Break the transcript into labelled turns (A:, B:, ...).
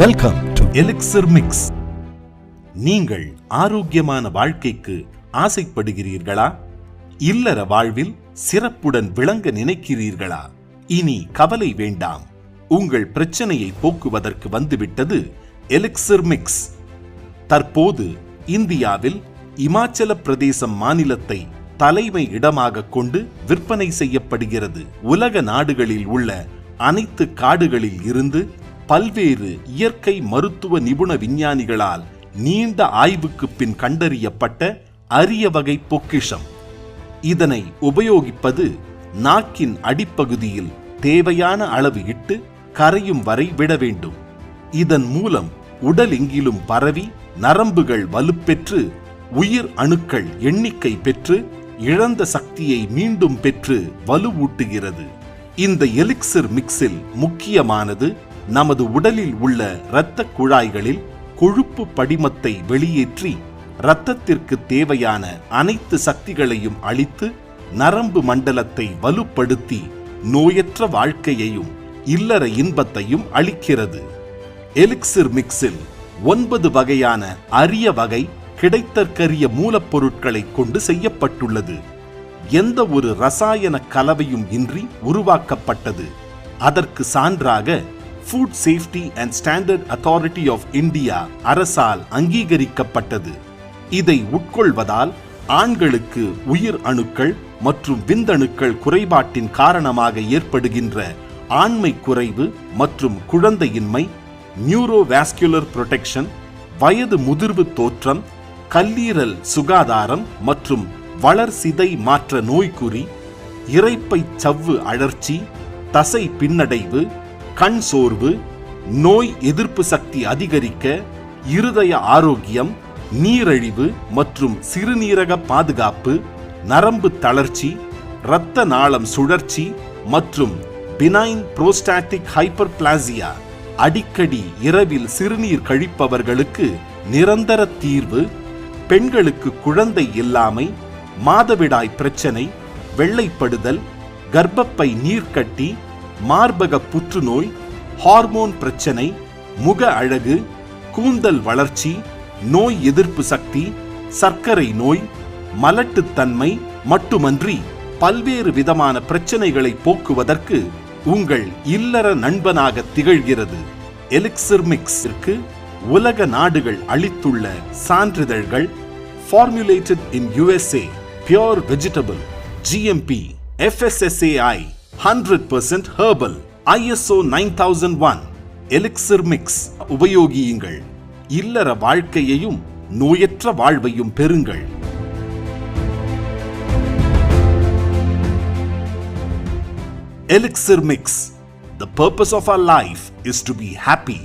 A: Welcome to
B: எலிக்சிர் mix. நீங்கள் ஆரோக்கியமான வாழ்க்கைக்கு ஆசைப்படுகிறீர்களா? இல்லற வாழ்வில் சிறப்புடன் விளங்க நினைக்கிறீர்களா? இனி கவலை வேண்டாம். உங்கள் பிரச்சனையை போக்குவதற்கு வந்துவிட்டது எலிக்சிர் மிக்ஸ். தற்போது இந்தியாவில் இமாச்சல பிரதேசம் மாநிலத்தை தலைமை இடமாக கொண்டு விற்பனை செய்யப்படுகிறது. உலக நாடுகளில் உள்ள அனைத்து காடுகளில் இருந்து பல்வேறு இயற்கை மருத்துவ நிபுண விஞ்ஞானிகளால் நீண்ட ஆய்வுக்கு பின் கண்டறியப்பட்ட அரிய வகை பொக்கிஷம். இதனை உபயோகிப்பது நாக்கின் அடிப்பகுதியில் தேவையான அளவு இட்டு கரையும் வரை விட வேண்டும். இதன் மூலம் உடலெங்கிலும் பரவி நரம்புகள் வலுப்பெற்று உயிர் அணுக்கள் எண்ணிக்கை பெற்று இழந்த சக்தியை மீண்டும் பெற்று வலுவூட்டுகிறது. இந்த எலிக்சிர் மிக்ஸில் முக்கியமானது நமது உடலில் உள்ள இரத்த குழாய்களில் கொழுப்பு படிமத்தை வெளியேற்றி இரத்தத்திற்கு தேவையான அனைத்து சக்திகளையும் அளித்து நரம்பு மண்டலத்தை வலுப்படுத்தி நோயற்ற வாழ்க்கையையும் இல்லற இன்பத்தையும் அளிக்கிறது. எலிக்சிர் மிக்ஸில் 9 வகையான அரிய வகை கிடைத்தற்கரிய மூலப்பொருட்களை கொண்டு செய்யப்பட்டுள்ளது. எந்த ஒரு ரசாயன கலவையும் இன்றி உருவாக்கப்பட்டது. அதற்கு சான்றாக food safety and standard authority of India அரசால் அங்கீகரிக்கப்பட்டது. இதை உட்கொள்வதால் ஆண்களுக்கு உயிர் அணுக்கள் மற்றும் விந்தணுக்கள் குறைபாட்டின் காரணமாக ஏற்படுகின்ற ஆண்மை குறைவு மற்றும் குழந்தையின்மை, நியூரோவாஸ்குலர் புரொடெக்ஷன், வயது முதிர்வு தோற்றம், கல்லீரல் சுகாதாரம் மற்றும் வளர்சிதை மாற்ற நோய்க்குறி, இரைப்பை சவ்வு அழற்சி, தசை பின்னடைவு, கண் சோர்வு, நோய் எதிர்ப்பு சக்தி அதிகரிக்க, இருதய ஆரோக்கியம், நீரழிவு மற்றும் சிறுநீரக பாதுகாப்பு, நரம்பு தளர்ச்சி, இரத்த நாளம் சுழற்சி மற்றும் பினைன் புரோஸ்டாட்டிக் ஹைப்பர்பிளாசியா, அடிக்கடி இரவில் சிறுநீர் கழிப்பவர்களுக்கு நிரந்தர தீர்வு, பெண்களுக்கு குழந்தை இல்லாமை, மாதவிடாய் பிரச்சனை, வெள்ளைப்படுதல், கர்ப்பப்பை நீர்க்கட்டி, மார்பக புற்றுநோய், ஹார்மோன் பிரச்சனை, முக அழகு, கூந்தல் வளர்ச்சி, நோய் எதிர்ப்பு சக்தி, சர்க்கரை நோய், மலட்டுத்தன்மை மட்டுமன்றி பல்வேறு விதமான பிரச்சனைகளை போக்குவதற்கு உங்கள் இல்லற நண்பனாக திகழ்கிறது. எலிக்சிர் மிக்ஸிற்கு உலக நாடுகள் அளித்துள்ள சான்றிதழ்கள்: formulated in USA, pure vegetable, GMP, FSSAI, 100% herbal, ISO 9001. எலிக்சிர் mix உபயோகியுங்கள். இல்லற வாழ்க்கையையும் நோயற்ற வாழ்வையும் பெறுங்கள். Elixir Mix. The purpose of our life is to be happy.